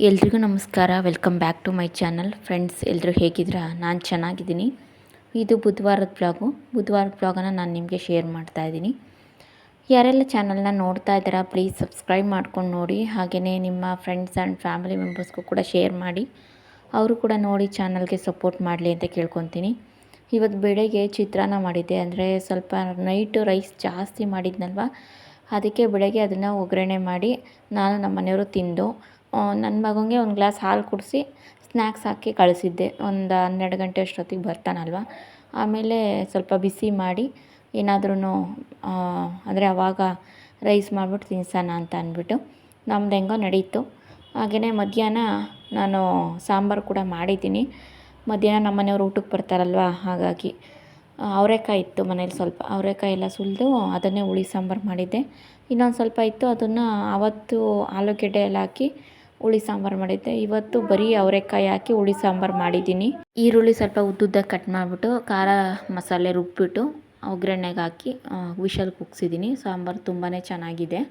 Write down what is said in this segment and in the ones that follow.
ಎಲ್ರಿಗೂ ನಮಸ್ಕಾರ. Welcome back to my channel. Friends, ಎಲ್ಲರೂ ಹೇಗಿದ್ದೀರಾ? ನಾನು ಚೆನ್ನಾಗಿದ್ದೀನಿ. ಇದು ಬುಧವಾರದ ಬ್ಲಾಗನ್ನು ನಾನು ನಿಮಗೆ ಶೇರ್ ಮಾಡ್ತಾ ಇದ್ದೀನಿ. ಯಾರೆಲ್ಲ ಚಾನಲ್ನ ನೋಡ್ತಾ ಇದ್ದೀರಾ ಪ್ಲೀಸ್ ಸಬ್ಸ್ಕ್ರೈಬ್ ಮಾಡ್ಕೊಂಡು ನೋಡಿ. ಹಾಗೆಯೇ ನಿಮ್ಮ ಫ್ರೆಂಡ್ಸ್ ಆ್ಯಂಡ್ ಫ್ಯಾಮಿಲಿ ಮೆಂಬರ್ಸ್ಗೂ ಕೂಡ ಶೇರ್ ಮಾಡಿ, ಅವರು ಕೂಡ ನೋಡಿ ಚಾನಲ್ಗೆ ಸಪೋರ್ಟ್ ಮಾಡಲಿ ಅಂತ ಕೇಳ್ಕೊತೀನಿ. ಇವತ್ತು ಬೆಳಗ್ಗೆ ಚಿತ್ರಾನ್ನ ಮಾಡಿದ್ದೆ. ಅಂದರೆ ಸ್ವಲ್ಪ ನೈಟು ರೈಸ್ ಜಾಸ್ತಿ ಮಾಡಿದ್ನಲ್ವ, ಅದಕ್ಕೆ ಬೆಳಗ್ಗೆ ಅದನ್ನು ಒಗ್ಗರಣೆ ಮಾಡಿ ನಾನು ನಮ್ಮ ಮನೆಯವರು ತಿಂದು, ನನ್ನ ಮಗನಿಗೆ ಒಂದು ಗ್ಲಾಸ್ ಹಾಲು ಕುಡಿಸಿ ಸ್ನ್ಯಾಕ್ಸ್ ಹಾಕಿ ಕಳಿಸಿದ್ದೆ. ಒಂದು 12 ಗಂಟೆ ಅಷ್ಟೊತ್ತಿಗೆ ಬರ್ತಾನಲ್ವ. ಆಮೇಲೆ ಸ್ವಲ್ಪ ಬಿಸಿ ಮಾಡಿ ಏನಾದ್ರೂ ಅಂದರೆ ಆವಾಗ ರೈಸ್ ಮಾಡಿಬಿಟ್ಟು ತಿನ್ನಿಸೋಣ ಅಂತ ಅಂದ್ಬಿಟ್ಟು ನಮ್ದು ಹೆಂಗೋ ನಡೀತು. ಹಾಗೆಯೇ ಮಧ್ಯಾಹ್ನ ನಾನು ಸಾಂಬಾರು ಕೂಡ ಮಾಡಿದ್ದೀನಿ. ಮಧ್ಯಾಹ್ನ ನಮ್ಮ ಮನೆಯವರು ಊಟಕ್ಕೆ ಬರ್ತಾರಲ್ವ, ಹಾಗಾಗಿ ಅವರೆಕಾಯಿ ಇತ್ತು ಮನೇಲಿ. ಸ್ವಲ್ಪ ಅವರೆಕಾಯಿ ಎಲ್ಲ ಸುಲಿದು ಅದನ್ನೇ ಹುಳಿ ಸಾಂಬಾರು ಮಾಡಿದ್ದೆ. ಇನ್ನೊಂದು ಸ್ವಲ್ಪ ಇತ್ತು, ಅದನ್ನು ಆವತ್ತು ಆಲೂಗೆಡ್ಡೆ ಎಲ್ಲ ಹಾಕಿ ಹುಳಿ ಸಾಂಬಾರು ಮಾಡಿದ್ದೆ. ಇವತ್ತು ಬರೀ ಅವರೆಕಾಯಿ ಹಾಕಿ ಹುಳಿ ಸಾಂಬಾರು ಮಾಡಿದ್ದೀನಿ. ಈರುಳ್ಳಿ ಸ್ವಲ್ಪ ಉದ್ದುದ್ದಾಗ ಕಟ್ ಮಾಡಿಬಿಟ್ಟು ಖಾರ ಮಸಾಲೆ ರುಬ್ಬಿಬಿಟ್ಟು ಒಗ್ಗರಣೆಗೆ ಹಾಕಿ ವಿಷಲ್ ಕುಗ್ಸಿದ್ದೀನಿ. ಸಾಂಬಾರು ತುಂಬಾ ಚೆನ್ನಾಗಿದೆ.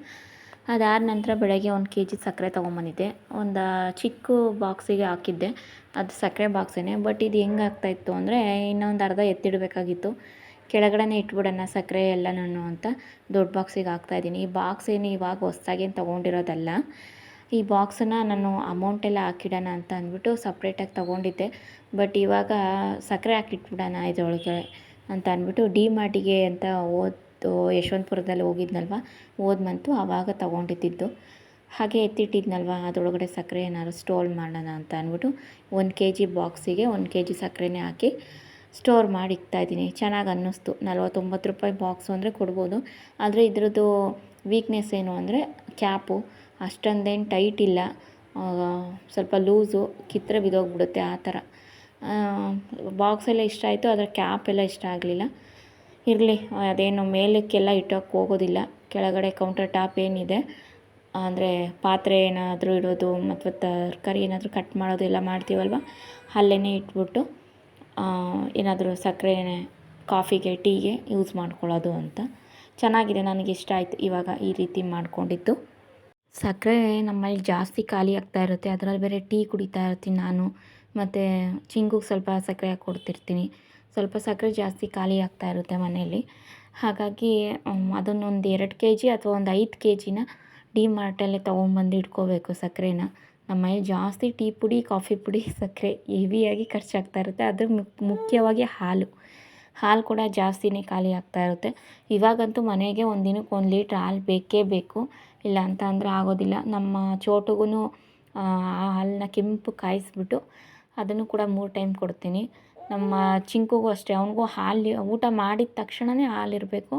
ಅದಾದ ನಂತರ ಬೆಳಗ್ಗೆ 1 kg ಸಕ್ಕರೆ ತೊಗೊಂಬಂದಿದ್ದೆ. ಒಂದು ಚಿಕ್ಕ ಬಾಕ್ಸಿಗೆ ಹಾಕಿದ್ದೆ. ಅದು ಸಕ್ಕರೆ ಬಾಕ್ಸೇ, ಬಟ್ ಇದು ಹೆಂಗೆ ಆಗ್ತಾಯಿತ್ತು ಅಂದರೆ ಇನ್ನೊಂದು ಅರ್ಧ ಎತ್ತಿಡಬೇಕಾಗಿತ್ತು. ಕೆಳಗಡೆ ಇಟ್ಬಿಡೋಣ ಸಕ್ಕರೆ ಎಲ್ಲನೂ ಅಂತ ದೊಡ್ಡ ಬಾಕ್ಸಿಗೆ ಹಾಕ್ತಾಯಿದ್ದೀನಿ. ಈ ಬಾಕ್ಸ್ ಏನು ಇವಾಗ ಹೊಸ್ದಾಗಿ ತೊಗೊಂಡಿರೋದಲ್ಲ. ಈ ಬಾಕ್ಸನ್ನು ನಾನು ಅಮೌಂಟೆಲ್ಲ ಹಾಕಿಡೋಣ ಅಂತ ಅಂದ್ಬಿಟ್ಟು ಸಪ್ರೇಟಾಗಿ ತೊಗೊಂಡಿದ್ದೆ. ಬಟ್ ಇವಾಗ ಸಕ್ಕರೆ ಹಾಕಿಟ್ಬಿಡೋಣ ಇದರೊಳಗೆ ಅಂತ ಅಂದ್ಬಿಟ್ಟು ಡಿ-ಮಾರ್ಟಿಗೆ ಅಂತ ಯಶವಂತಪುರದಲ್ಲಿ ಹೋಗಿದ್ನಲ್ವ, ಮಂತು ಆವಾಗ ತೊಗೊಂಡಿದ್ದು. ಹಾಗೆ ಎತ್ತಿಟ್ಟಿದ್ನಲ್ವ, ಅದರೊಳಗಡೆ ಸಕ್ಕರೆ ಏನಾದ್ರು ಸ್ಟೋರ್ ಮಾಡೋಣ ಅಂತ ಅಂದ್ಬಿಟ್ಟು 1 kg ಬಾಕ್ಸಿಗೆ 1 kg ಸಕ್ಕರೆನೇ ಹಾಕಿ ಸ್ಟೋರ್ ಮಾಡಿ ಇಕ್ತಾಯಿದ್ದೀನಿ. ಚೆನ್ನಾಗಿ ಅನ್ನಿಸ್ತು. 49 ರೂಪಾಯಿ ಬಾಕ್ಸು ಅಂದರೆ ಕೊಡ್ಬೋದು. ಆದರೆ ಇದ್ರದ್ದು ವೀಕ್ನೆಸ್ ಏನು ಅಂದರೆ ಕ್ಯಾಪು ಅಷ್ಟೊಂದೇನು ಟೈಟ್ ಇಲ್ಲ, ಸ್ವಲ್ಪ ಲೂಸು, ಕಿತ್ತರೆ ಬಿದ್ದೋಗ್ಬಿಡುತ್ತೆ ಆ ಥರ. ಬಾಕ್ಸೆಲ್ಲ ಇಷ್ಟ ಆಯಿತು, ಅದರ ಕ್ಯಾಪೆಲ್ಲ ಇಷ್ಟ ಆಗಲಿಲ್ಲ. ಇರಲಿ, ಅದೇನು ಮೇಲಕ್ಕೆಲ್ಲ ಇಟ್ಟೋಕ್ಕೆ ಹೋಗೋದಿಲ್ಲ. ಕೆಳಗಡೆ ಕೌಂಟರ್ ಟಾಪ್ ಏನಿದೆ ಅಂದರೆ ಪಾತ್ರೆ ಏನಾದರೂ ಇಡೋದು ಮತ್ತು ತರಕಾರಿ ಏನಾದರೂ ಕಟ್ ಮಾಡೋದು ಎಲ್ಲ ಮಾಡ್ತೀವಲ್ವ, ಅಲ್ಲೇ ಇಟ್ಬಿಟ್ಟು ಏನಾದರೂ ಸಕ್ಕರೆ ಕಾಫಿಗೆ ಟೀಗೆ ಯೂಸ್ ಮಾಡ್ಕೊಳ್ಳೋದು ಅಂತ. ಚೆನ್ನಾಗಿದೆ, ನನಗೆ ಇಷ್ಟ ಆಯಿತು ಇವಾಗ ಈ ರೀತಿ ಮಾಡ್ಕೊಂಡಿದ್ದು. ಸಕ್ಕರೆ ನಮ್ಮಲ್ಲಿ ಜಾಸ್ತಿ ಖಾಲಿ ಆಗ್ತಾ ಇರುತ್ತೆ. ಅದರಲ್ಲಿ ಬೇರೆ ಟೀ ಕುಡಿತಾ ಇರ್ತೀನಿ ನಾನು, ಮತ್ತು ಚಿಂಗುಗೆ ಸ್ವಲ್ಪ ಸಕ್ಕರೆ ಹಾಕಿ ಕೊಡ್ತಿರ್ತೀನಿ. ಸ್ವಲ್ಪ ಸಕ್ಕರೆ ಜಾಸ್ತಿ ಖಾಲಿ ಆಗ್ತಾ ಇರುತ್ತೆ ಮನೆಯಲ್ಲಿ. ಹಾಗಾಗಿ ಅದನ್ನೊಂದು 2 kg ಅಥವಾ ಒಂದು 5 kgನ ಡಿ-ಮಾರ್ಟಲ್ಲೇ ತೊಗೊಂಬಂದು ಇಟ್ಕೋಬೇಕು ಸಕ್ಕರೆನ. ನಮ್ಮಲ್ಲಿ ಜಾಸ್ತಿ ಟೀ ಪುಡಿ, ಕಾಫಿ ಪುಡಿ, ಸಕ್ಕರೆ ಹೆವಿಯಾಗಿ ಖರ್ಚಾಗ್ತಾ ಇರುತ್ತೆ. ಅದು ಮುಖ್ಯವಾಗಿ ಹಾಲು ಕೂಡ ಜಾಸ್ತಿನೇ ಖಾಲಿ ಆಗ್ತಾ ಇರುತ್ತೆ. ಇವಾಗಂತೂ ಮನೆಗೆ ಒಂದು ದಿನಕ್ಕೆ 1 ಲೀಟ್ರ್ ಹಾಲು ಬೇಕೇ ಬೇಕು, ಇಲ್ಲ ಅಂತ ಅಂದರೆ ಆಗೋದಿಲ್ಲ. ನಮ್ಮ ಚೋಟುಗೂ ಆ ಹಾಲನ್ನ ಕೆಂಪು ಕಾಯಿಸ್ಬಿಟ್ಟು ಅದನ್ನು ಕೂಡ 3 ಟೈಮ್ ಕೊಡ್ತೀನಿ. ನಮ್ಮ ಚಿಂಕುಗೂ ಅಷ್ಟೇ, ಅವನಿಗೂ ಹಾಲು ಊಟ ಮಾಡಿದ ತಕ್ಷಣವೇ ಹಾಲಿರಬೇಕು.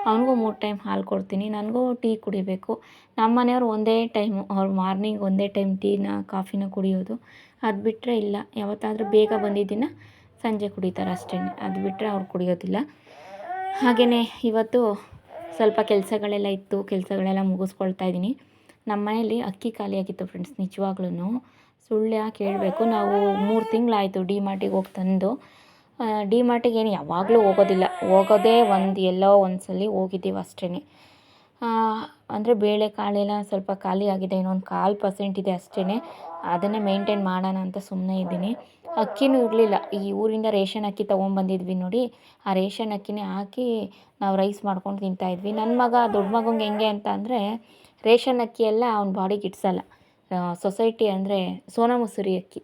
ಅವನಿಗೂ 3 ಟೈಮ್ ಹಾಲು ಕೊಡ್ತೀನಿ. ನನಗೂ ಟೀ ಕುಡಿಬೇಕು. ನಮ್ಮ ಮನೆಯವ್ರು ಒಂದೇ ಟೈಮು, ಅವ್ರು ಮಾರ್ನಿಂಗ್ ಒಂದೇ ಟೈಮ್ ಟೀನ ಕಾಫಿನ ಕುಡಿಯೋದು. ಅದು ಬಿಟ್ಟರೆ ಇಲ್ಲ, ಯಾವತ್ತಾದರೂ ಬೇಗ ಬಂದಿದ್ದಿನ ಸಂಜೆ ಕುಡಿತಾರೆ ಅಷ್ಟೇ. ಅದು ಬಿಟ್ಟರೆ ಅವ್ರು ಕುಡಿಯೋದಿಲ್ಲ. ಹಾಗೆಯೇ ಇವತ್ತು ಸ್ವಲ್ಪ ಕೆಲಸಗಳೆಲ್ಲ ಇತ್ತು, ಕೆಲಸಗಳೆಲ್ಲ ಮುಗಿಸ್ಕೊಳ್ತಾ ಇದ್ದೀನಿ. ನಮ್ಮ ಮನೇಲಿ ಅಕ್ಕಿ ಖಾಲಿಯಾಗಿತ್ತು ಫ್ರೆಂಡ್ಸ್. ನಿಜವಾಗ್ಲೂ ಸುಳ್ಳು ಯಾಕೆ ಹೇಳಬೇಕು, ನಾವು 3 ತಿಂಗಳಾಯಿತು ಡಿ-ಮಾರ್ಟಿಗೆ ಹೋಗಿ ತಂದು. ಡಿ-ಮಾರ್ಟಿಗೆ ಏನು ಯಾವಾಗಲೂ ಹೋಗೋದೇ ಎಲ್ಲೋ ಒಂದು ಸಲ ಹೋಗಿದ್ದೀವಿ ಅಷ್ಟೇ. ಅಂದರೆ ಬೇಳೆ ಕಾಳೆಲ್ಲ ಸ್ವಲ್ಪ ಖಾಲಿ ಆಗಿದೆ, ಇನ್ನೊಂದು 1/4% ಇದೆ ಅಷ್ಟೇ. ಅದನ್ನೇ ಮೇಂಟೈನ್ ಮಾಡೋಣ ಅಂತ ಸುಮ್ಮನೆ ಇದ್ದೀನಿ. ಅಕ್ಕಿನೂ ಇರಲಿಲ್ಲ. ಈ ಊರಿಂದ ರೇಷನ್ ಅಕ್ಕಿ ತೊಗೊಂಬಂದಿದ್ವಿ ನೋಡಿ, ಆ ರೇಷನ್ ಅಕ್ಕಿನೇ ಹಾಕಿ ನಾವು ರೈಸ್ ಮಾಡ್ಕೊಂಡು ತಿಂತಾಯಿದ್ವಿ. ನನ್ನ ಮಗ ದೊಡ್ಡ ಮಗಂಗೆ ಹೆಂಗೆ ಅಂತ ಅಂದರೆ ರೇಷನ್ ಅಕ್ಕಿ ಎಲ್ಲ ಅವ್ನ ಬಾಡಿಗೆ ಇಡ್ಸಲ್ಲ. ಸೊಸೈಟಿ ಅಂದರೆ ಸೋನಾ ಮಸೂರಿ ಅಕ್ಕಿ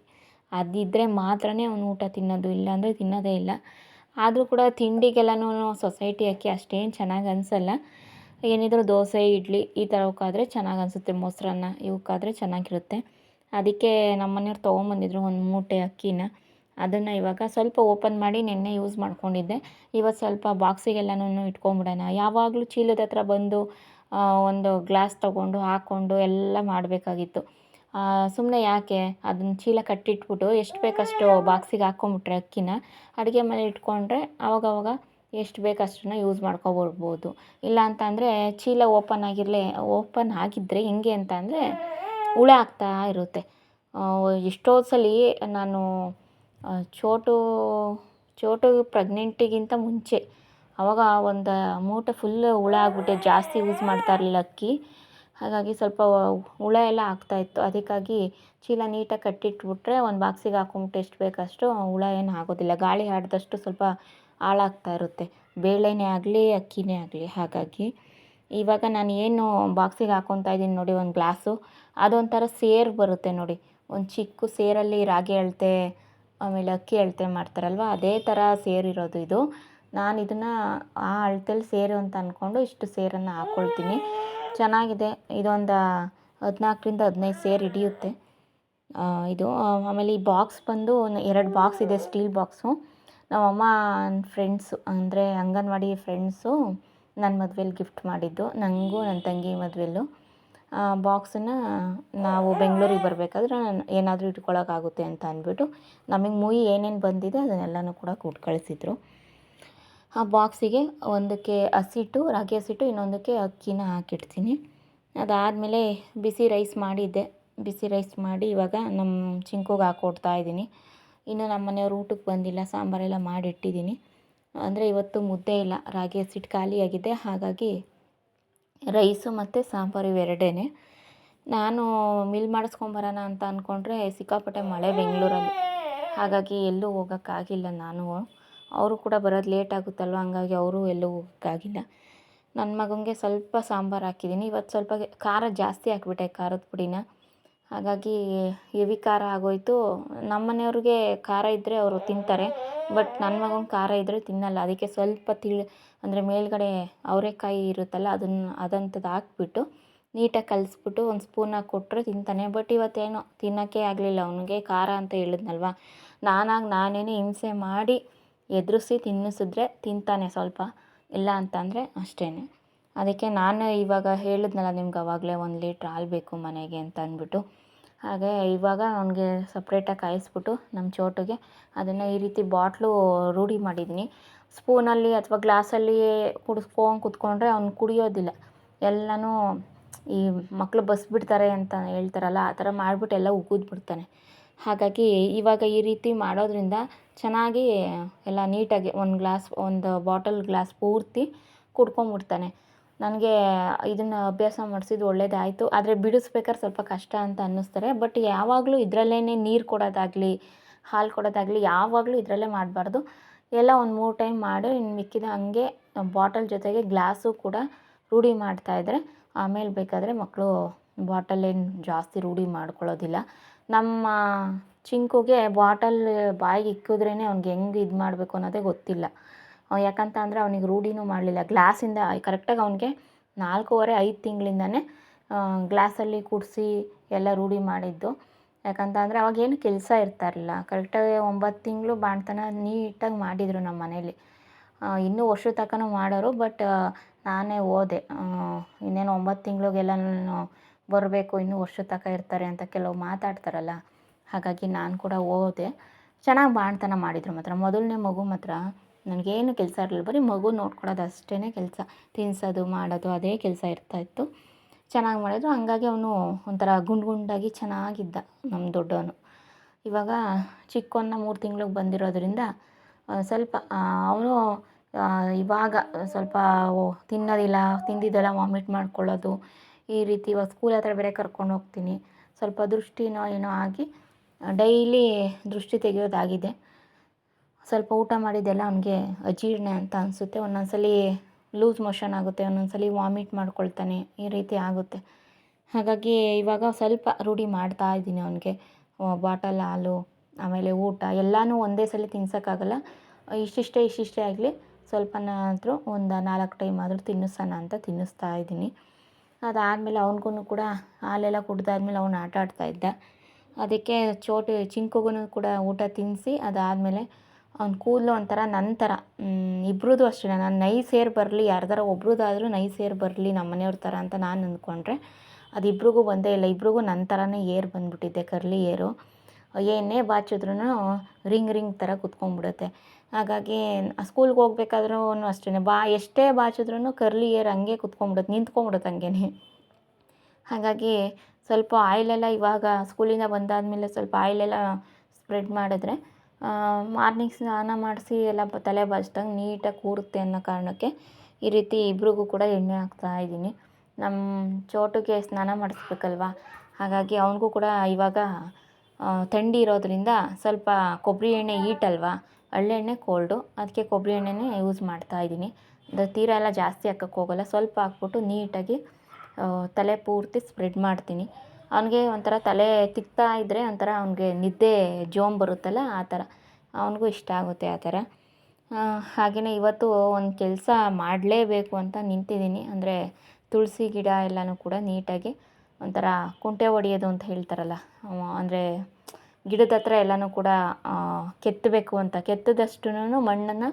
ಅದಿದ್ದರೆ ಮಾತ್ರನೇ ಅವನು ಊಟ ತಿನ್ನೋದು, ಇಲ್ಲಾಂದರೆ ತಿನ್ನೋದೇ ಇಲ್ಲ. ಆದರೂ ಕೂಡ ತಿಂಡಿಗೆಲ್ಲನೂ ಸೊಸೈಟಿ ಅಕ್ಕಿ ಅಷ್ಟೇನು ಚೆನ್ನಾಗಿ ಅನಿಸಲ್ಲ. ಏನಿದ್ರು ದೋಸೆ, ಇಡ್ಲಿ ಈ ಥರಕ್ಕಾದರೆ ಚೆನ್ನಾಗಿ ಅನಿಸುತ್ತೆ, ಮೊಸರನ್ನ ಇವಕ್ಕಾದರೆ ಚೆನ್ನಾಗಿರುತ್ತೆ. ಅದಕ್ಕೆ ನಮ್ಮ ಮನೆಯವ್ರು ತೊಗೊಂಬಂದಿದ್ರು ಒಂದು ಮೂಟೆ ಅಕ್ಕಿನ. ಅದನ್ನು ಇವಾಗ ಸ್ವಲ್ಪ ಓಪನ್ ಮಾಡಿ ನೆನ್ನೆ ಯೂಸ್ ಮಾಡ್ಕೊಂಡಿದ್ದೆ. ಇವತ್ತು ಸ್ವಲ್ಪ ಬಾಕ್ಸಿಗೆಲ್ಲನೂ ಇಟ್ಕೊಂಬಿಡೋಣ. ಯಾವಾಗಲೂ ಚೀಲದ ಹತ್ರ ಬಂದು ಒಂದು ಗ್ಲಾಸ್ ತೊಗೊಂಡು ಹಾಕ್ಕೊಂಡು ಎಲ್ಲ ಮಾಡಬೇಕಾಗಿತ್ತು. ಸುಮ್ಮನೆ ಯಾಕೆ, ಅದನ್ನ ಚೀಲ ಕಟ್ಟಿಟ್ಬಿಟ್ಟು ಎಷ್ಟು ಬೇಕಷ್ಟು ಬಾಕ್ಸಿಗೆ ಹಾಕ್ಕೊಂಬಿಟ್ರೆ ಅಕ್ಕಿನ ಅಡುಗೆ ಮನೇಲಿ ಇಟ್ಕೊಂಡ್ರೆ ಆವಾಗವಾಗ ಎಷ್ಟು ಬೇಕಷ್ಟನ್ನು ಯೂಸ್ ಮಾಡ್ಕೊಬರ್ಬೋದು. ಇಲ್ಲ ಅಂತ ಅಂದರೆ ಚೀಲ ಓಪನ್ ಆಗಿದ್ದರೆ ಹೆಂಗೆ ಅಂತ ಅಂದರೆ ಹುಳ ಆಗ್ತಾ ಇರುತ್ತೆ. ಎಷ್ಟೋ ಸಲ ನಾನು ಚೋಟು ಪ್ರೆಗ್ನೆಂಟಿಗಿಂತ ಮುಂಚೆ ಆವಾಗ ಒಂದು ಮೂಟೆ ಫುಲ್ ಹುಳ ಆಗ್ಬಿಟ್ಟೆ, ಜಾಸ್ತಿ ಯೂಸ್ ಮಾಡ್ತಾ ಇರಲಿಲ್ಲ ಅಕ್ಕಿ. ಹಾಗಾಗಿ ಸ್ವಲ್ಪ ಹುಳ ಎಲ್ಲ ಆಗ್ತಾಯಿತ್ತು. ಅದಕ್ಕಾಗಿ ಚೀಲ ನೀಟಾಗಿ ಕಟ್ಟಿಟ್ಬಿಟ್ರೆ ಒಂದು ಬಾಕ್ಸಿಗೆ ಹಾಕೊಂಬಿಟ್ಟು ಎಷ್ಟು ಬೇಕಷ್ಟು ಹುಳ ಏನು ಆಗೋದಿಲ್ಲ. ಗಾಳಿ ಆಡಿದಷ್ಟು ಸ್ವಲ್ಪ ಹಾಳಾಗ್ತಾ ಇರುತ್ತೆ, ಬೇಳೆನೇ ಆಗಲಿ ಅಕ್ಕಿನೇ ಆಗಲಿ. ಹಾಗಾಗಿ ಇವಾಗ ನಾನು ಏನು ಬಾಕ್ಸಿಗೆ ಹಾಕ್ಕೊತಾ ಇದ್ದೀನಿ ನೋಡಿ, ಒಂದು ಗ್ಲಾಸು, ಅದೊಂಥರ ಸೇರು ಬರುತ್ತೆ ನೋಡಿ, ಒಂದು ಚಿಕ್ಕ ಸೇರಲ್ಲಿ ರಾಗಿ ಅಳತೆ ಆಮೇಲೆ ಅಕ್ಕಿ ಅಳತೆ ಮಾಡ್ತಾರಲ್ವ, ಅದೇ ಥರ ಸೇರಿರೋದು ಇದು. ನಾನು ಇದನ್ನು ಆ ಅಳತೆಲಿ ಸೇರು ಅಂತ ಅಂದ್ಕೊಂಡು ಇಷ್ಟು ಸೇರನ್ನು ಹಾಕ್ಕೊಳ್ತೀನಿ. ಚೆನ್ನಾಗಿದೆ, ಇದೊಂದು 14ರಿಂದ 15 ಸೇರು ಹಿಡಿಯುತ್ತೆ ಇದು. ಆಮೇಲೆ ಈ ಬಾಕ್ಸ್ ಬಂದು 2 ಬಾಕ್ಸ್ ಇದೆ, ಸ್ಟೀಲ್ ಬಾಕ್ಸು. ನಮ್ಮಮ್ಮ ಫ್ರೆಂಡ್ಸು ಅಂದರೆ ಅಂಗನವಾಡಿ ಫ್ರೆಂಡ್ಸು ನನ್ನ ಮದುವೆಲಿ ಗಿಫ್ಟ್ ಮಾಡಿದ್ದು, ನನಗೂ ನನ್ನ ತಂಗಿ ಮದುವೆಲ್ಲೂ. ಬಾಕ್ಸನ್ನು ನಾವು ಬೆಂಗಳೂರಿಗೆ ಬರಬೇಕಾದ್ರೆ ಏನಾದರೂ ಇಟ್ಕೊಳ್ಳೋಕ್ಕಾಗುತ್ತೆ ಅಂತ ಅಂದ್ಬಿಟ್ಟು ನಮಗೆ ಮುಯಿ ಏನೇನು ಬಂದಿದೆ ಅದನ್ನೆಲ್ಲನೂ ಕೂಡ ಕೊಟ್ಟು ಕಳಿಸಿದ್ರು. ಆ ಬಾಕ್ಸಿಗೆ ಒಂದಕ್ಕೆ ಹಸಿಟ್ಟು, ರಾಗಿ ಹಸಿಟ್ಟು, ಇನ್ನೊಂದಕ್ಕೆ ಅಕ್ಕಿನ ಹಾಕಿಡ್ತೀನಿ. ಅದಾದಮೇಲೆ ಬಿಸಿ ರೈಸ್ ಮಾಡಿದ್ದೆ. ಬಿಸಿ ರೈಸ್ ಮಾಡಿ ಇವಾಗ ನಮ್ಮ ಚಿಂಕುಗೆ ಹಾಕ್ಕೊಡ್ತಾ ಇದ್ದೀನಿ. ಇನ್ನು ನಮ್ಮ ಮನೆಯವ್ರು ಊಟಕ್ಕೆ ಬಂದಿಲ್ಲ, ಸಾಂಬಾರೆಲ್ಲ ಮಾಡಿಟ್ಟಿದ್ದೀನಿ. ಅಂದರೆ ಇವತ್ತು ಮುದ್ದೆ ಇಲ್ಲ, ರಾಗಿ ಹಸಿಟ್ಟು ಖಾಲಿಯಾಗಿದೆ. ಹಾಗಾಗಿ ರೈಸು ಮತ್ತು ಸಾಂಬಾರು ಇವೆರಡೇ. ನಾನು ಮಿಲ್ ಮಾಡಿಸ್ಕೊಂಬರೋಣ ಅಂತ ಅಂದ್ಕೊಂಡ್ರೆ ಸಿಕ್ಕಾಪಟ್ಟೆ ಮಳೆ ಬೆಂಗಳೂರಲ್ಲಿ, ಹಾಗಾಗಿ ಎಲ್ಲೂ ಹೋಗೋಕ್ಕಾಗಿಲ್ಲ. ನಾನು ಅವರು ಕೂಡ ಬರೋದು ಲೇಟ್ ಆಗುತ್ತಲ್ವ, ಹಂಗಾಗಿ ಅವರು ಎಲ್ಲೂ ಹೋಗೋಕ್ಕಾಗಿಲ್ಲ. ನನ್ನ ಮಗನಿಗೆ ಸ್ವಲ್ಪ ಸಾಂಬಾರು ಹಾಕಿದ್ದೀನಿ. ಇವತ್ತು ಸ್ವಲ್ಪ ಖಾರ ಜಾಸ್ತಿ ಹಾಕ್ಬಿಟ್ಟೆ, ಖಾರದ ಪುಡಿನ. ಹಾಗಾಗಿ ಹೆವಿ ಖಾರ ಆಗೋಯಿತು. ನಮ್ಮ ಮನೆಯವ್ರಿಗೆ ಖಾರ ಇದ್ದರೆ ಅವರು ತಿಂತಾರೆ, ಬಟ್ ನನ್ನ ಮಗನಿಗೆ ಖಾರ ಇದ್ದರೆ ತಿನ್ನಲ್ಲ. ಅದಕ್ಕೆ ಸ್ವಲ್ಪ ಅಂದರೆ ಮೇಲ್ಗಡೆ ಅವರೆಕಾಯಿ ಇರುತ್ತಲ್ಲ, ಅದಂಥದ್ದು ಹಾಕ್ಬಿಟ್ಟು ನೀಟಾಗಿ ಕಲಿಸ್ಬಿಟ್ಟು ಒಂದು ಸ್ಪೂನ್ ಹಾಕಿ ಕೊಟ್ಟರೆ ತಿಂತಾನೆ. ಬಟ್ ಇವತ್ತೇನೋ ತಿನ್ನೋಕ್ಕೆ ಆಗಲಿಲ್ಲ, ಅವನಿಗೆ ಖಾರ ಅಂತ ಹೇಳಿದ್ನಲ್ವ, ನಾನೇ ಹಿಂಸೆ ಮಾಡಿ ಎದುರಿಸಿ ತಿನ್ನಿಸಿದ್ರೆ ತಿಂತಾನೆ ಸ್ವಲ್ಪ, ಇಲ್ಲ ಅಂತಂದರೆ ಅಷ್ಟೇ. ಅದಕ್ಕೆ ನಾನು ಇವಾಗ ಹೇಳಿದ್ನಲ್ಲ ನಿಮ್ಗೆ ಆವಾಗಲೇ 1 ಲೀಟ್ರ್ ಹಾಲು ಬೇಕು ಮನೆಗೆ ಅಂತ ಅಂದ್ಬಿಟ್ಟು, ಹಾಗೆ ಇವಾಗ ಅವನಿಗೆ ಸಪ್ರೇಟಾಗಿ ಕಾಯಿಸ್ಬಿಟ್ಟು ನಮ್ಮ ಚೋಟುಗೆ ಅದನ್ನು ಈ ರೀತಿ ಬಾಟ್ಲು ರೂಢಿ ಮಾಡಿದ್ದೀನಿ. ಸ್ಪೂನಲ್ಲಿ ಅಥವಾ ಗ್ಲಾಸಲ್ಲಿ ಕುತ್ಕೊಂಡ್ರೆ ಅವ್ನು ಕುಡಿಯೋದಿಲ್ಲ. ಎಲ್ಲನೂ ಈ ಮಕ್ಕಳು ಬಸ್ಬಿಡ್ತಾರೆ ಅಂತ ಹೇಳ್ತಾರಲ್ಲ, ಆ ಥರ ಮಾಡಿಬಿಟ್ಟು ಎಲ್ಲ ಉಗಿದ್ಬಿಡ್ತಾನೆ. ಹಾಗಾಗಿ ಇವಾಗ ಈ ರೀತಿ ಮಾಡೋದ್ರಿಂದ ಚೆನ್ನಾಗಿ ಎಲ್ಲ ನೀಟಾಗಿ ಒಂದು ಬಾಟಲ್ ಗ್ಲಾಸ್ ಪೂರ್ತಿ ಕುಡ್ಕೊಂಬಿಡ್ತಾನೆ. ನನಗೆ ಇದನ್ನು ಅಭ್ಯಾಸ ಮಾಡಿಸಿದ್ದು ಒಳ್ಳೆಯದಾಯಿತು. ಆದರೆ ಬಿಡಿಸ್ಬೇಕಾದ್ರೆ ಸ್ವಲ್ಪ ಕಷ್ಟ ಅಂತ ಅನ್ನಿಸ್ತಾರೆ. ಬಟ್ ಯಾವಾಗಲೂ ಇದರಲ್ಲೇ ನೀರು ಕೊಡೋದಾಗಲಿ ಹಾಲು ಕೊಡೋದಾಗಲಿ ಯಾವಾಗಲೂ ಇದರಲ್ಲೇ ಮಾಡಬಾರ್ದು. ಎಲ್ಲ ಒಂದು 3 ಟೈಮ್ ಮಾಡಿ ಇನ್ನು ಮಿಕ್ಕಿದ ಹಾಗೆ ಬಾಟಲ್ ಜೊತೆಗೆ ಗ್ಲಾಸು ಕೂಡ ರೂಢಿ ಮಾಡ್ತಾಯಿದ್ರೆ ಆಮೇಲೆ ಬೇಕಾದರೆ ಮಕ್ಕಳು ಬಾಟಲ್ಲೇನು ಜಾಸ್ತಿ ರೂಢಿ ಮಾಡ್ಕೊಳ್ಳೋದಿಲ್ಲ. ನಮ್ಮ ಚಿಂಕುಗೆ ಬಾಟಲ್ ಬಾಯಿಗೆ ಇಕ್ಕಿದ್ರೇ ಅವ್ನಿಗೆ ಹೆಂಗೆ ಇದು ಮಾಡಬೇಕು ಅನ್ನೋದೇ ಗೊತ್ತಿಲ್ಲ. ಯಾಕಂತ ಅಂದರೆ ಅವನಿಗೆ ರೂಢಿನೂ ಮಾಡಲಿಲ್ಲ. ಗ್ಲಾಸಿಂದ ಕರೆಕ್ಟಾಗಿ ಅವನಿಗೆ 4.5 ತಿಂಗಳಿಂದನೇ ಗ್ಲಾಸಲ್ಲಿ ಕುಡಿಸಿ ಎಲ್ಲ ರೂಢಿ ಮಾಡಿದ್ದು. ಯಾಕಂತ ಅಂದರೆ ಅವಾಗೇನು ಕೆಲಸ ಇರ್ತಾ ಇರಲಿಲ್ಲ. ಕರೆಕ್ಟಾಗಿ 9 ತಿಂಗಳು ಬಾಣ್ತನ ನೀಟಾಗಿ ಮಾಡಿದರು ನಮ್ಮ ಮನೇಲಿ. ಇನ್ನೂ ವರ್ಷದ ತನಕನೂ ಮಾಡೋರು. ಬಟ್ ನಾನೇ ಹೋದೆ, ಇನ್ನೇನು 9 ತಿಂಗಳಿಗೆಲ್ಲ ನಾನು ಬರಬೇಕು, ಇನ್ನೂ ವರ್ಷದ ತನಕ ಇರ್ತಾರೆ ಅಂತ ಕೆಲವು ಮಾತಾಡ್ತಾರಲ್ಲ, ಹಾಗಾಗಿ ನಾನು ಕೂಡ ಹೋದೆ. ಚೆನ್ನಾಗಿ ಬಾಣ್ತನ ಮಾಡಿದರು ಮಾತ್ರ. ಮೊದಲನೇ ಮಗು ಮಾತ್ರ ನನಗೇನು ಕೆಲಸ ಇರಲಿಲ್ಲ, ಬರೀ ಮಗು ನೋಡ್ಕೊಳ್ಳೋದು ಅಷ್ಟೇ ಕೆಲಸ, ತಿನ್ನಿಸೋದು ಮಾಡೋದು ಅದೇ ಕೆಲಸ ಇರ್ತಾಯಿತ್ತು. ಚೆನ್ನಾಗಿ ಮಾಡಿದ್ರು, ಹಂಗಾಗಿ ಅವನು ಒಂಥರ ಗುಂಡಾಗಿ ಚೆನ್ನಾಗಿದ್ದ ನಮ್ಮ ದೊಡ್ಡವನು. ಇವಾಗ ಚಿಕ್ಕವನ್ನ 3 ತಿಂಗಳಿಗೆ ಬಂದಿರೋದ್ರಿಂದ ಸ್ವಲ್ಪ ಅವನು ಇವಾಗ ಸ್ವಲ್ಪ ತಿನ್ನೋದಿಲ್ಲ, ತಿಂದಿದ್ದೆಲ್ಲ ವಾಮಿಟ್ ಮಾಡ್ಕೊಳ್ಳೋದು, ಈ ರೀತಿ. ಇವಾಗ ಸ್ಕೂಲ್ ಹತ್ರ ಬೇರೆ ಕರ್ಕೊಂಡು ಹೋಗ್ತೀನಿ. ಸ್ವಲ್ಪ ದೃಷ್ಟಿನೋ ಏನೋ ಆಗಿ ಡೈಲಿ ದೃಷ್ಟಿ ತೆಗೆಯೋದಾಗಿದೆ. ಸ್ವಲ್ಪ ಊಟ ಮಾಡಿದ್ದೆಲ್ಲ ಅವನಿಗೆ ಅಜೀರ್ಣ ಅಂತ ಅನಿಸುತ್ತೆ. ಒಂದೊಂದ್ಸಲ ಲೂಸ್ ಮೋಷನ್ ಆಗುತ್ತೆ, ಒಂದೊಂದ್ಸಲ ವಾಮಿಟ್ ಮಾಡ್ಕೊಳ್ತಾನೆ, ಈ ರೀತಿ ಆಗುತ್ತೆ. ಹಾಗಾಗಿ ಇವಾಗ ಸ್ವಲ್ಪ ರೂಢಿ ಮಾಡ್ತಾ ಇದ್ದೀನಿ ಅವನಿಗೆ. ಬಾಟಲ್ ಹಾಲು ಆಮೇಲೆ ಊಟ ಎಲ್ಲನೂ ಒಂದೇ ಸಲ ತಿನ್ಸೋಕ್ಕಾಗಲ್ಲ. ಇಷ್ಟಿಷ್ಟೇ ಆಗಲಿ, ಸ್ವಲ್ಪನಾದರೂ ಒಂದು 4 ಟೈಮ್ ಆದರೂ ತಿನ್ನಿಸೋಣ ಅಂತ ತಿನ್ನಿಸ್ತಾ ಇದ್ದೀನಿ. ಅದಾದಮೇಲೆ ಅವನಿಗೂ ಕೂಡ ಹಾಲೆಲ್ಲ ಕುಡ್ದಾದ್ಮೇಲೆ ಅವನು ಆಟ ಆಡ್ತಾಯಿದ್ದ. ಅದಕ್ಕೆ ಚಿಂಕುಗೂ ಕೂಡ ಊಟ ತಿನ್ನಿಸಿ ಅದಾದಮೇಲೆ ಅವ್ನ ಕೂದಲು ಒಂಥರ ನನ್ನ ಥರ, ಇಬ್ರದ್ದು ಅಷ್ಟೇ. ನಾನು ನೈಸ್ ಹೇರ್ ಬರಲಿ, ಯಾರ್ದಾರ ಒಬ್ರದ್ದಾದರೂ ನೈಸ್ ಹೇರ್ ಬರಲಿ ನಮ್ಮ ಮನೆಯವ್ರ ಥರ ಅಂತ ನಾನು ಅಂದ್ಕೊಂಡ್ರೆ ಅದು ಇಬ್ರಿಗೂ ಬಂದೇ ಇಲ್ಲ. ಇಬ್ರಿಗೂ ನನ್ನ ಥರನೇ ಏರ್ ಬಂದುಬಿಟ್ಟಿದೆ, ಕರ್ಲಿ ಏರು. ಏನೇ ಬಾಚಿದ್ರೂ ರಿಂಗ್ ಥರ ಕುತ್ಕೊಂಡ್ಬಿಡುತ್ತೆ. ಹಾಗಾಗಿ ಸ್ಕೂಲ್ಗೆ ಹೋಗ್ಬೇಕಾದ್ರೂ ಅಷ್ಟೇ, ಎಷ್ಟೇ ಬಾಚಿದ್ರೂ ಕರ್ಲಿ ಏರ್ ಹಂಗೆ ನಿಂತ್ಕೊಂಡ್ಬಿಡುತ್ತೆ ಹಂಗೇ. ಹಾಗಾಗಿ ಸ್ವಲ್ಪ ಆಯಿಲೆಲ್ಲ ಇವಾಗ ಸ್ಕೂಲಿಂದ ಬಂದಾದಮೇಲೆ ಸ್ವಲ್ಪ ಆಯಿಲೆಲ್ಲ ಸ್ಪ್ರೆಡ್ ಮಾಡಿದ್ರೆ ಮಾರ್ನಿಂಗ್ ಸ್ನಾನ ಮಾಡಿಸಿ ಎಲ್ಲ ತಲೆ ಬಾಚಿದಾಗ ನೀಟಾಗಿ ಕೂರುತ್ತೆ ಅನ್ನೋ ಕಾರಣಕ್ಕೆ ಈ ರೀತಿ ಇಬ್ರಿಗೂ ಕೂಡ ಎಣ್ಣೆ ಹಾಕ್ತಾಯಿದ್ದೀನಿ. ನಮ್ಮ ಚೋಟುಗೆ ಸ್ನಾನ ಮಾಡಿಸ್ಬೇಕಲ್ವ, ಹಾಗಾಗಿ ಅವನಿಗೂ ಕೂಡ ಇವಾಗ ಥಂಡಿ ಇರೋದ್ರಿಂದ ಸ್ವಲ್ಪ ಕೊಬ್ಬರಿ ಎಣ್ಣೆ ಹೀಟಲ್ವ, ಎಳ್ಳೆಣ್ಣೆ ಕೋಲ್ಡು, ಅದಕ್ಕೆ ಕೊಬ್ಬರಿ ಎಣ್ಣೆನೇ ಯೂಸ್ ಮಾಡ್ತಾಯಿದ್ದೀನಿ. ತೀರಾ ಎಲ್ಲ ಜಾಸ್ತಿ ಹಾಕೋಕ್ಕೆ ಹೋಗಲ್ಲ, ಸ್ವಲ್ಪ ಹಾಕ್ಬಿಟ್ಟು ನೀಟಾಗಿ ತಲೆ ಪೂರ್ತಿ ಸ್ಪ್ರೆಡ್ ಮಾಡ್ತೀನಿ. ಅವನಿಗೆ ಒಂಥರ ತಲೆ ತಿಕ್ತಾ ಇದ್ದರೆ ಒಂಥರ ಅವನಿಗೆ ನಿದ್ದೆ ಜೋಮ್ ಬರುತ್ತಲ್ಲ, ಆ ಥರ ಅವನಿಗೂ ಇಷ್ಟ ಆಗುತ್ತೆ ಆ ಥರ. ಹಾಗೆಯೇ ಇವತ್ತು ಒಂದು ಕೆಲಸ ಮಾಡಲೇಬೇಕು ಅಂತ ನಿಂತಿದ್ದೀನಿ. ಅಂದರೆ ತುಳಸಿ ಗಿಡ ಎಲ್ಲನೂ ಕೂಡ ನೀಟಾಗಿ ಒಂಥರ ಕುಂಟೆ ಹೊಡೆಯೋದು ಅಂತ ಹೇಳ್ತಾರಲ್ಲ, ಅಂದರೆ ಗಿಡದ ಹತ್ರ ಎಲ್ಲನೂ ಕೂಡ ಕೆತ್ತಬೇಕು ಅಂತ, ಕೆತ್ತಿದಷ್ಟೂ ಮಣ್ಣನ್ನು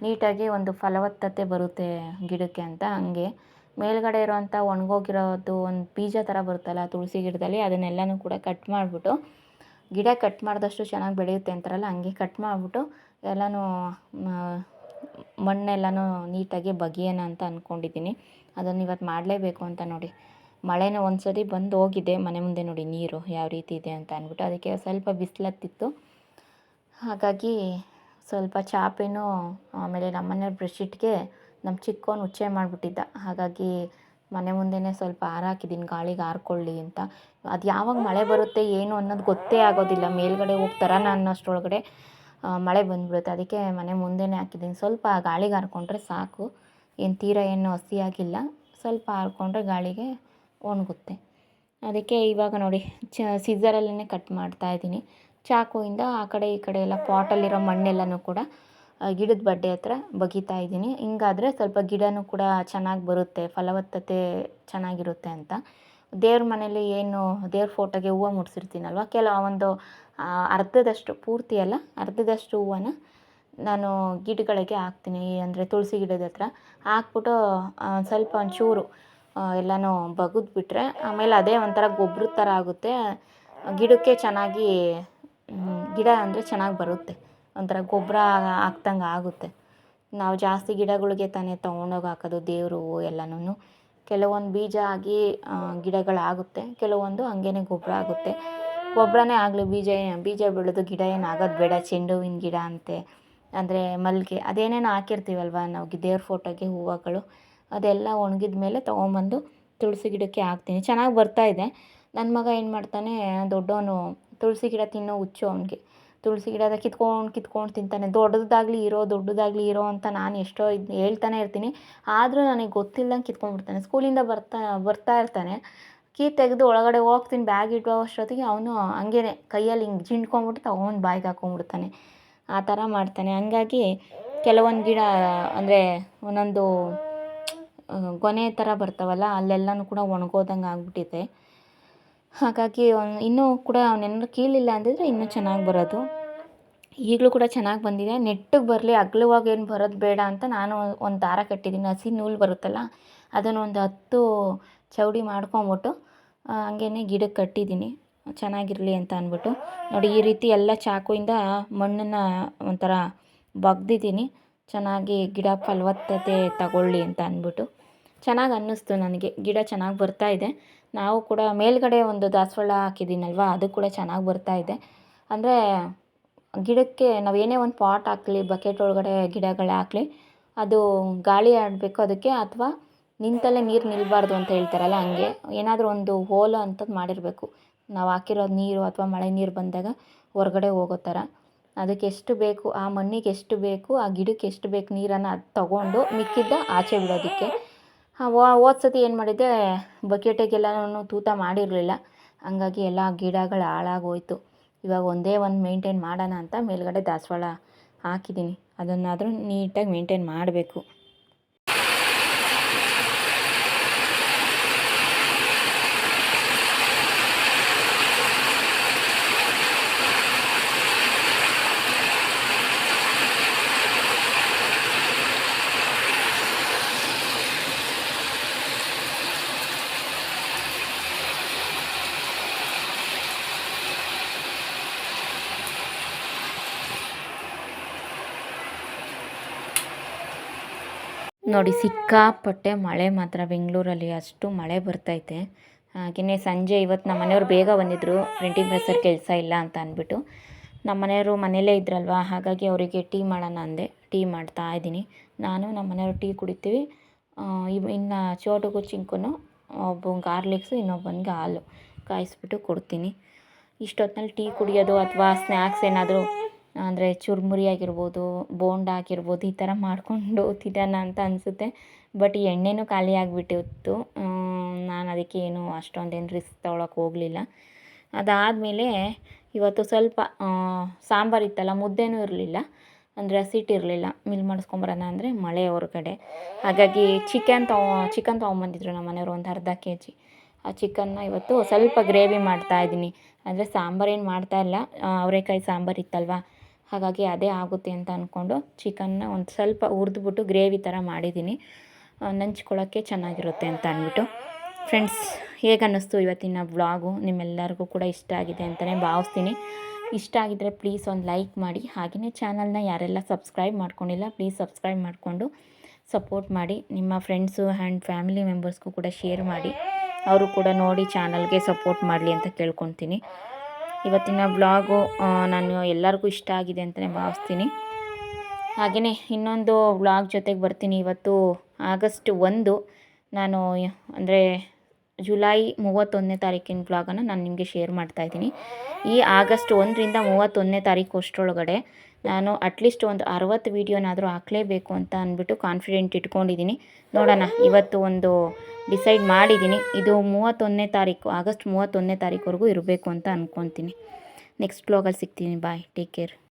ನೀಟಾಗಿ ಒಂದು ಫಲವತ್ತತೆ ಬರುತ್ತೆ ಗಿಡಕ್ಕೆ ಅಂತ. ಹಂಗೆ ಮೇಲ್ಗಡೆ ಇರೋವಂಥ ಒಣಗೋಗಿರೋದು ಒಂದು ಬೀಜ ಥರ ಬರುತ್ತಲ್ಲ ತುಳಸಿ ಗಿಡದಲ್ಲಿ, ಅದನ್ನೆಲ್ಲನೂ ಕೂಡ ಕಟ್ ಮಾಡಿಬಿಟ್ಟು, ಗಿಡ ಕಟ್ ಮಾಡಿದಷ್ಟು ಚೆನ್ನಾಗಿ ಬೆಳೆಯುತ್ತೆ ಅಂತಾರಲ್ಲ, ಹಂಗೆ ಕಟ್ ಮಾಡಿಬಿಟ್ಟು ಎಲ್ಲನೂ ಮಣ್ಣೆಲ್ಲನೂ ನೀಟಾಗಿ ಬಗೆಯೋಣ ಅಂತ ಅಂದ್ಕೊಂಡಿದ್ದೀನಿ. ಅದನ್ನು ಇವತ್ತು ಮಾಡಲೇಬೇಕು ಅಂತ ನೋಡಿ. ಮಳೆನೂ ಒಂದು ಸರಿ ಬಂದು ಹೋಗಿದೆ, ಮನೆ ಮುಂದೆ ನೋಡಿ ನೀರು ಯಾವ ರೀತಿ ಇದೆ ಅಂತ ಅಂದ್ಬಿಟ್ಟು. ಅದಕ್ಕೆ ಸ್ವಲ್ಪ ಬಿಸಿಲತ್ತಿತ್ತು, ಹಾಗಾಗಿ ಸ್ವಲ್ಪ ಚಾಪೆನೂ, ಆಮೇಲೆ ನಮ್ಮನೆಯವ್ರ ಬ್ರೆಡ್ಶೀಟ್ಗೆ ನಮ್ಮ ಚಿಕ್ಕವನು ಉಚ್ಚೆ ಮಾಡಿಬಿಟ್ಟಿದ್ದ, ಹಾಗಾಗಿ ಮನೆ ಮುಂದೆನೇ ಸ್ವಲ್ಪ ಹಾರಾಕಿದ್ದೀನಿ ಗಾಳಿಗೆ ಆರ್ಕೊಳ್ಳಿ ಅಂತ. ಅದು ಯಾವಾಗ ಮಳೆ ಬರುತ್ತೆ ಏನು ಅನ್ನೋದು ಗೊತ್ತೇ ಆಗೋದಿಲ್ಲ, ಮೇಲ್ಗಡೆ ಹೋಗಿ ತರೋಣ ಅನ್ನೋಷ್ಟರೊಳಗಡೆ ಮಳೆ ಬಂದುಬಿಡುತ್ತೆ. ಅದಕ್ಕೆ ಮನೆ ಮುಂದೆನೇ ಹಾಕಿದ್ದೀನಿ. ಸ್ವಲ್ಪ ಗಾಳಿಗೆ ಹಾರ್ಕೊಂಡ್ರೆ ಸಾಕು, ಏನು ತೀರಾ ಏನು ಹಸಿಯಾಗಿಲ್ಲ, ಸ್ವಲ್ಪ ಹಾರ್ಕೊಂಡ್ರೆ ಗಾಳಿಗೆ ಒಣಗುತ್ತೆ. ಅದಕ್ಕೆ ಇವಾಗ ನೋಡಿ ಸಿಝರಲ್ಲೇ ಕಟ್ ಮಾಡ್ತಾಯಿದ್ದೀನಿ. ಚಾಕುವಿಂದ ಆ ಕಡೆ ಈ ಕಡೆ ಎಲ್ಲ ಪಾಟಲ್ಲಿರೋ ಮಣ್ಣೆಲ್ಲನೂ ಕೂಡ ಗಿಡದ ಬಡ್ಡೆ ಹತ್ರ ಬಗಿತಾ ಇದ್ದೀನಿ. ಹಿಂಗಾದರೆ ಸ್ವಲ್ಪ ಗಿಡನೂ ಕೂಡ ಚೆನ್ನಾಗಿ ಬರುತ್ತೆ, ಫಲವತ್ತತೆ ಚೆನ್ನಾಗಿರುತ್ತೆ ಅಂತ. ದೇವ್ರ ಮನೇಲಿ ಏನು ದೇವ್ರ ಫೋಟೋಗೆ ಹೂವು ಮುಡಿಸಿರ್ತೀನಲ್ವ, ಒಂದು ಅರ್ಧದಷ್ಟು, ಪೂರ್ತಿ ಅಲ್ಲ ಅರ್ಧದಷ್ಟು ಹೂವನ್ನ ನಾನು ಗಿಡಗಳಿಗೆ ಹಾಕ್ತೀನಿ. ಅಂದರೆ ತುಳಸಿ ಗಿಡದ ಹತ್ರ ಹಾಕ್ಬಿಟ್ಟು ಸ್ವಲ್ಪ ಒಂಚೂರು ಎಲ್ಲನೂ ಬಗೆದ್ಬಿಟ್ರೆ ಆಮೇಲೆ ಅದೇ ಒಂಥರ ಗೊಬ್ಬರದ ಥರ ಆಗುತ್ತೆ, ಗಿಡಕ್ಕೆ ಚೆನ್ನಾಗಿ ಗಿಡ ಅಂದರೆ ಚೆನ್ನಾಗಿ ಬರುತ್ತೆ, ಒಂಥರ ಗೊಬ್ಬರ ಹಾಕ್ದಂಗೆ ಆಗುತ್ತೆ. ನಾವು ಜಾಸ್ತಿ ಗಿಡಗಳಿಗೆ ತಾನೇ ತೊಗೊಂಡೋಗಿ ಹಾಕೋದು ದೇವರು ಎಲ್ಲನೂ. ಕೆಲವೊಂದು ಬೀಜ ಆಗಿ ಗಿಡಗಳಾಗುತ್ತೆ, ಕೆಲವೊಂದು ಹಂಗೇ ಗೊಬ್ಬರ ಆಗುತ್ತೆ. ಗೊಬ್ಬರನೇ ಆಗಲಿ ಬೀಜ ಬೆಳೆದು ಗಿಡ ಏನು ಆಗೋದು ಬೇಡ, ಚೆಂಡು ಹೂವಿನ ಗಿಡ ಅಂತೆ, ಅಂದರೆ ಮಲ್ಲಿಗೆ ಅದೇನೇನೋ ಹಾಕಿರ್ತೀವಲ್ವ ನಾವು ದೇವ್ರ ಫೋಟೋಗೆ ಹೂವುಗಳು, ಅದೆಲ್ಲ ಒಣಗಿದ ಮೇಲೆ ತೊಗೊಂಬಂದು ತುಳಸಿ ಗಿಡಕ್ಕೆ ಹಾಕ್ತೀನಿ. ಚೆನ್ನಾಗಿ ಬರ್ತಾಯಿದೆ. ನನ್ನ ಮಗ ಏನು ಮಾಡ್ತಾನೆ, ದೊಡ್ಡವನು ತುಳಸಿ ಗಿಡ ತಿನ್ನೋ ಹುಚ್ಚು ಅವನಿಗೆ. ತುಳಸಿ ಗಿಡದ ಕಿತ್ಕೊಂಡು ತಿಂತಾನೆ. ದೊಡ್ಡದಾಗಲಿ ಇರೋ ಅಂತ ನಾನು ಎಷ್ಟೋ ಹೇಳ್ತಾನೆ ಇರ್ತೀನಿ, ಆದರೂ ನನಗೆ ಗೊತ್ತಿಲ್ಲದಂಗೆ ಕಿತ್ಕೊಂಡ್ಬಿಡ್ತಾನೆ. ಸ್ಕೂಲಿಂದ ಬರ್ತಾ ಇರ್ತಾನೆ, ಕೀ ತೆಗೆದು ಒಳಗಡೆ ಹೋಗ್ತೀನಿ ಬ್ಯಾಗ್ ಇಡೋ ಅಷ್ಟೊತ್ತಿಗೆ ಅವನು ಹಂಗೇ ಕೈಯಲ್ಲಿ ಹಿಂಗೆ ಜಿಂಡ್ಕೊಂಬಿಟ್ಟು ತೊಗೊಂಡು ಬಾಯಿಗೆ ಹಾಕ್ಕೊಂಡ್ಬಿಡ್ತಾನೆ, ಆ ಥರ ಮಾಡ್ತಾನೆ. ಹಂಗಾಗಿ ಕೆಲವೊಂದು ಗಿಡ ಅಂದರೆ ಒಂದೊಂದು ಗೊನೆ ಥರ ಬರ್ತಾವಲ್ಲ, ಅಲ್ಲೆಲ್ಲನೂ ಕೂಡ ಒಣಗೋದಂಗೆ ಆಗ್ಬಿಟ್ಟಿದೆ. ಹಾಗಾಗಿ ಇನ್ನೂ ಕೂಡ ಅವನೇನಾದ್ರು ಕೀಳಿಲ್ಲ ಅಂದಿದ್ರೆ ಇನ್ನೂ ಚೆನ್ನಾಗಿ ಬರೋದು. ಈಗಲೂ ಕೂಡ ಚೆನ್ನಾಗಿ ಬಂದಿದೆ. ನೆಟ್ಟಿಗೆ ಬರಲಿ, ಅಗಲವಾಗಿ ಏನು ಬರೋದು ಬೇಡ ಅಂತ ನಾನು ಒಂದು ದಾರ ಕಟ್ಟಿದ್ದೀನಿ. ಹಸಿ ನೂಲು ಬರುತ್ತಲ್ಲ, ಅದನ್ನು ಒಂದು 10 ಚೌಡಿ ಮಾಡ್ಕೊಂಬಿಟ್ಟು ಹಂಗೇ ಗಿಡಕ್ಕೆ ಕಟ್ಟಿದ್ದೀನಿ, ಚೆನ್ನಾಗಿರಲಿ ಅಂತ ಅಂದ್ಬಿಟ್ಟು. ನೋಡಿ ಈ ರೀತಿ ಎಲ್ಲ ಚಾಕುವಿಂದ ಮಣ್ಣನ್ನು ಒಂಥರ ಬಗ್ದಿದ್ದೀನಿ, ಚೆನ್ನಾಗಿ ಗಿಡ ಫಲವತ್ತತೆ ತಗೊಳ್ಳಿ ಅಂತ ಅಂದ್ಬಿಟ್ಟು. ಚೆನ್ನಾಗಿ ಅನ್ನಿಸ್ತು ನನಗೆ, ಗಿಡ ಚೆನ್ನಾಗಿ ಬರ್ತಾಯಿದೆ. ನಾವು ಕೂಡ ಮೇಲ್ಗಡೆ ಒಂದು ದಾಸವಾಳ ಹಾಕಿದ್ದೀನಲ್ವ, ಅದು ಕೂಡ ಚೆನ್ನಾಗಿ ಬರ್ತಾಯಿದೆ. ಅಂದರೆ ಗಿಡಕ್ಕೆ ನಾವು ಏನೇ ಒಂದು ಪಾಟ್ ಹಾಕಲಿ, ಬಕೆಟ್ ಒಳಗಡೆ ಗಿಡಗಳು ಹಾಕಲಿ, ಅದು ಗಾಳಿ ಆಡಬೇಕು ಅದಕ್ಕೆ, ಅಥವಾ ನಿಂತಲ್ಲೇ ನೀರು ನಿಲ್ಲಬಾರ್ದು ಅಂತ ಹೇಳ್ತಾರಲ್ಲ, ಹಂಗೆ ಏನಾದರೂ ಒಂದು ಹೋಲು ಅಂಥದ್ದು ಮಾಡಿರಬೇಕು, ನಾವು ಹಾಕಿರೋ ನೀರು ಅಥವಾ ಮಳೆ ನೀರು ಬಂದಾಗ ಹೊರಗಡೆ ಹೋಗೋ ಥರ. ಅದಕ್ಕೆ ಎಷ್ಟು ಬೇಕು, ಆ ಮಣ್ಣಿಗೆ ಎಷ್ಟು ಬೇಕು, ಆ ಗಿಡಕ್ಕೆ ಎಷ್ಟು ಬೇಕು ನೀರನ್ನು ಅದು ತೊಗೊಂಡು ಮಿಕ್ಕಿದ್ದ ಆಚೆ ಬಿಡೋದಕ್ಕೆ. ಹೋದ ಸತಿ ಏನು ಮಾಡಿದ್ದೆ, ಬಕೆಟಿಗೆಲ್ಲನೂ ತೂತ ಮಾಡಿರಲಿಲ್ಲ, ಹಂಗಾಗಿ ಎಲ್ಲ ಗಿಡಗಳು ಹಾಳಾಗೋಯ್ತು. ಇವಾಗ ಒಂದೇ ಒಂದು ಮೇಂಟೈನ್ ಮಾಡೋಣ ಅಂತ ಮೇಲ್ಗಡೆ ದಾಸವಾಳ ಹಾಕಿದ್ದೀನಿ, ಅದನ್ನಾದರೂ ನೀಟಾಗಿ ಮೇಂಟೈನ್ ಮಾಡಬೇಕು. ನೋಡಿ ಸಿಕ್ಕಾಪಟ್ಟೆ ಮಳೆ ಮಾತ್ರ ಬೆಂಗಳೂರಲ್ಲಿ, ಅಷ್ಟು ಮಳೆ ಬರ್ತೈತೆ. ಹಾಗೆಯೇ ಸಂಜೆ ಇವತ್ತು ನಮ್ಮ ಮನೆಯವ್ರು ಬೇಗ ಬಂದಿದ್ದರು, ಪ್ರಿಂಟಿಂಗ್ ಪ್ರೆಸ್ಸಲ್ಲಿ ಕೆಲಸ ಇಲ್ಲ ಅಂತ ಅಂದ್ಬಿಟ್ಟು. ನಮ್ಮ ಮನೆಯವರು ಮನೆಯಲ್ಲೇ ಇದ್ರಲ್ವ, ಹಾಗಾಗಿ ಅವರಿಗೆ ಟೀ ಮಾಡೋಣ ಅಂದೆ, ಟೀ ಮಾಡ್ತಾಯಿದ್ದೀನಿ. ನಾನು ನಮ್ಮ ಮನೆಯವರು ಟೀ ಕುಡಿತೀವಿ. ಇನ್ನು ಚೋಟುಗೂ ಚಿಂಕುನು ಒಬ್ಬಂಗೆ ಹಾರ್ಲಿಕ್ಸು ಇನ್ನೊಬ್ಬನಿಗೆ ಹಾಲು ಕಾಯಿಸ್ಬಿಟ್ಟು ಕೊಡ್ತೀನಿ. ಇಷ್ಟೊತ್ತಿನಲ್ಲಿ ಟೀ ಕುಡಿಯೋದು ಅಥವಾ ಸ್ನ್ಯಾಕ್ಸ್ ಏನಾದರೂ ಅಂದರೆ ಚುರುಮುರಿ ಆಗಿರ್ಬೋದು, ಬೋಂಡ ಆಗಿರ್ಬೋದು, ಈ ಥರ ಮಾಡಿಕೊಂಡು ತಿನ್ನೋಣ ಅಂತ ಅನಿಸುತ್ತೆ. ಬಟ್ ಈ ಎಣ್ಣೆನೂ ಖಾಲಿ ಆಗಿಬಿಟ್ಟಿತ್ತು. ನಾನು ಅದಕ್ಕೆ ಏನು ಅಷ್ಟೊಂದೇನು ರಿಸ್ಕ್ ತೊಗೊಳಕ್ಕೆ ಹೋಗಲಿಲ್ಲ. ಅದಾದಮೇಲೆ ಇವತ್ತು ಸ್ವಲ್ಪ ಸಾಂಬಾರಿತ್ತಲ್ಲ, ಮುದ್ದೆನೂ ಇರಲಿಲ್ಲ, ಅಂದರೆ ಹಸಿಟ್ಟಿರಲಿಲ್ಲ. ಮಿಲ್ ಮಾಡಿಸ್ಕೊಂಬರೋಣ ಅಂದರೆ ಮಳೆ ಹೊರಗಡೆ, ಹಾಗಾಗಿ ಚಿಕನ್ ತೊಗೊಂಬಂದಿದ್ರು ನಮ್ಮ ಮನೆಯವರು ಒಂದು ಅರ್ಧ kg. ಆ ಚಿಕನ್ನ ಇವತ್ತು ಸ್ವಲ್ಪ ಗ್ರೇವಿ ಮಾಡ್ತಾಯಿದ್ದೀನಿ. ಅಂದರೆ ಸಾಂಬಾರೇನು ಮಾಡ್ತಾಯಿಲ್ಲ, ಅವರೆಕಾಯಿ ಸಾಂಬಾರು ಇತ್ತಲ್ವ, ಹಾಗಾಗಿ ಅದೇ ಆಗುತ್ತೆ ಅಂತ ಅಂದ್ಕೊಂಡು ಚಿಕನ್ನ ಒಂದು ಸ್ವಲ್ಪ ಹುರಿದ್ಬಿಟ್ಟು ಗ್ರೇವಿ ಥರ ಮಾಡಿದ್ದೀನಿ. ನಂಚ್ಕೊಳ್ಳೋಕ್ಕೆ ಚೆನ್ನಾಗಿರುತ್ತೆ ಅಂತ ಅಂದ್ಬಿಟ್ಟು. ಫ್ರೆಂಡ್ಸ್, ಹೇಗೆ ಅನ್ನಿಸ್ತು ಇವತ್ತಿನ ವ್ಲಾಗು? ನಿಮ್ಮೆಲ್ಲರಿಗೂ ಕೂಡ ಇಷ್ಟ ಆಗಿದೆ ಅಂತಲೇ ಭಾವಿಸ್ತೀನಿ. ಇಷ್ಟ ಆಗಿದ್ದರೆ ಪ್ಲೀಸ್ ಒಂದು ಲೈಕ್ ಮಾಡಿ. ಹಾಗೆಯೇ ಚಾನಲ್ನ ಯಾರೆಲ್ಲ ಸಬ್ಸ್ಕ್ರೈಬ್ ಮಾಡ್ಕೊಂಡಿಲ್ಲ ಪ್ಲೀಸ್ ಸಬ್ಸ್ಕ್ರೈಬ್ ಮಾಡಿಕೊಂಡು ಸಪೋರ್ಟ್ ಮಾಡಿ. ನಿಮ್ಮ ಫ್ರೆಂಡ್ಸು ಆ್ಯಂಡ್ ಫ್ಯಾಮಿಲಿ ಮೆಂಬರ್ಸ್ಗೂ ಕೂಡ ಶೇರ್ ಮಾಡಿ, ಅವರು ಕೂಡ ನೋಡಿ ಚಾನಲ್ಗೆ ಸಪೋರ್ಟ್ ಮಾಡಲಿ ಅಂತ ಕೇಳ್ಕೊತೀನಿ. ಇವತ್ತಿನ ವ್ಲಾಗು ನಾನು ಎಲ್ಲರಿಗೂ ಇಷ್ಟ ಆಗಿದೆ ಅಂತಲೇ ಭಾವಿಸ್ತೀನಿ. ಹಾಗೆಯೇ ಇನ್ನೊಂದು ವ್ಲಾಗ್ ಜೊತೆಗೆ ಬರ್ತೀನಿ. ಇವತ್ತು ಆಗಸ್ಟ್ 1 ನಾನು ಅಂದರೆ ಜುಲೈ 31ನೇ ತಾರೀಕಿನ ವ್ಲಾಗನ್ನು ನಾನು ನಿಮಗೆ ಶೇರ್ ಮಾಡ್ತಾಯಿದ್ದೀನಿ. ಈ ಆಗಸ್ಟ್ 1ರಿಂದ 31ನೇ ತಾರೀಕು ಅಷ್ಟರೊಳಗಡೆ ನಾನು ಅಟ್ಲೀಸ್ಟ್ ಒಂದು 60 ವೀಡಿಯೋನಾದರೂ ಹಾಕಲೇಬೇಕು ಅಂತ ಅಂದ್ಬಿಟ್ಟು ಕಾನ್ಫಿಡೆಂಟ್ ಇಟ್ಕೊಂಡಿದ್ದೀನಿ. ನೋಡೋಣ, ಇವತ್ತು ಒಂದು ಡಿಸೈಡ್ ಮಾಡಿದ್ದೀನಿ. ಇದು 31ನೇ ತಾರೀಕು, ಆಗಸ್ಟ್ 31ನೇ ತಾರೀಕುವರೆಗೂ ಇರಬೇಕು ಅಂತ ಅಂದ್ಕೊತೀನಿ. ನೆಕ್ಸ್ಟ್ ವ್ಲಾಗಲ್ಲಿ ಸಿಗ್ತೀನಿ. ಬಾಯ್, ಟೇಕ್ ಕೇರ್.